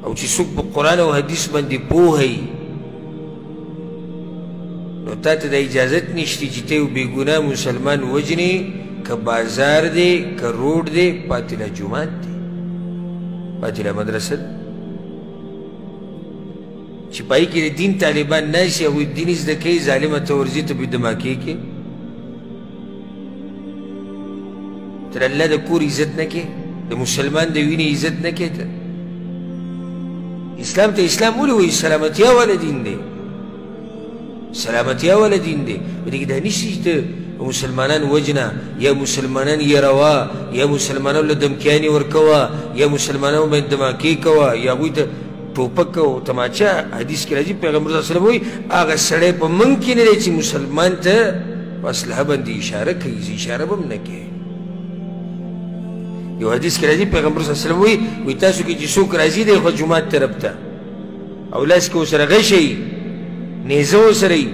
او چې څوک په قرآن او حدیث باندې پوهی نو تا ته د اجازت نشته چې ته یو بېګناه مسلمان وجنې که بازار دی که روډ دی پاتې جومات دی پاتې مدرسه ده چې پای کې د دین طالبان ناشي او دین زده کوي ظالمه ته ورځي ته بې دماکې کې تر الله د کور عزت نه کې د مسلمان د وینې عزت نه کې ته اسلام ته اسلام ولې وایي سلامتیا والا دین دی سلامتیا والا دین دی په دې کې دا نشي چې ته مسلمانان وجنه یا مسلمانان یروه یا مسلمانانو له دمکیانې ورکوه یا مسلمانانو باندې دماکې کوه یا هغوی ته ټوپک او تماچه حدیث کې راځي پیغمبر صلی الله علیه وسلم وایي هغه سړی په موږ کې نه دی چې مسلمان ته په اسلحه باندې اشاره کوي زه اشاره به هم نه کوي یو حدیث کې راځي پیغمبر صلی الله علیه وسلم وایي تاسو کې چې څوک راځي دی خو جومات طرف ته او لاس کې ورسره غشی نیزه ورسره وي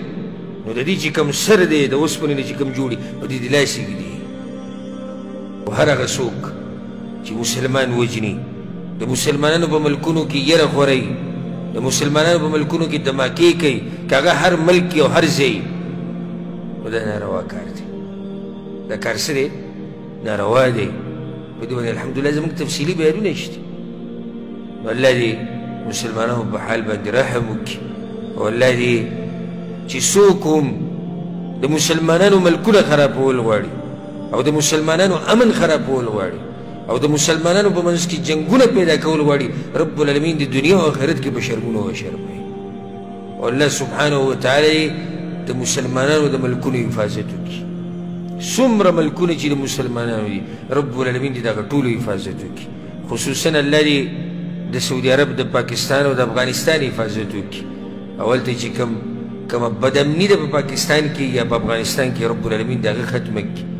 نو د دې چې کوم سر دی د اوسپنې نه چې کوم جوړي په دې د لاسې کې دي او هر هغه څوک چې مسلمان وجني د مسلمانانو په ملکونو کې یره خورئ د مسلمانانو په ملکونو کې دماکې کوي که هغه هر ملک او هر ځای نو دا ناروا کار دی دا کار څه دی ناروا دی په دې باندې الحمدلله زموږ تفصیلي بیانونه شته نو الله دې مسلمانانو په حال باندې رحم وکړي او الله دې چې څوک هم د مسلمانانو ملکونه خرابول غواړي او د مسلمانانو امن خرابول غواړي او د مسلمانانو په منځ کې جنګونه پیدا کول غواړي رب العالمین د دنیا او آخرت کې به شرمونه وشرموي او الله سبحانه وتعالی د مسلمانانو د ملکونو حفاظت وکړي څومره ملکونه چې د مسلمانانو دي رب العالمین دې د هغه ټولو حفاظت وکړي خصوصا الله دې د سعودي عرب د پاکستان او د افغانستان حفاظت وکړي اول ته چې کومه بدامني ده په پاکستان کې یا په افغانستان کې رب العالمین د هغه ختمه کړي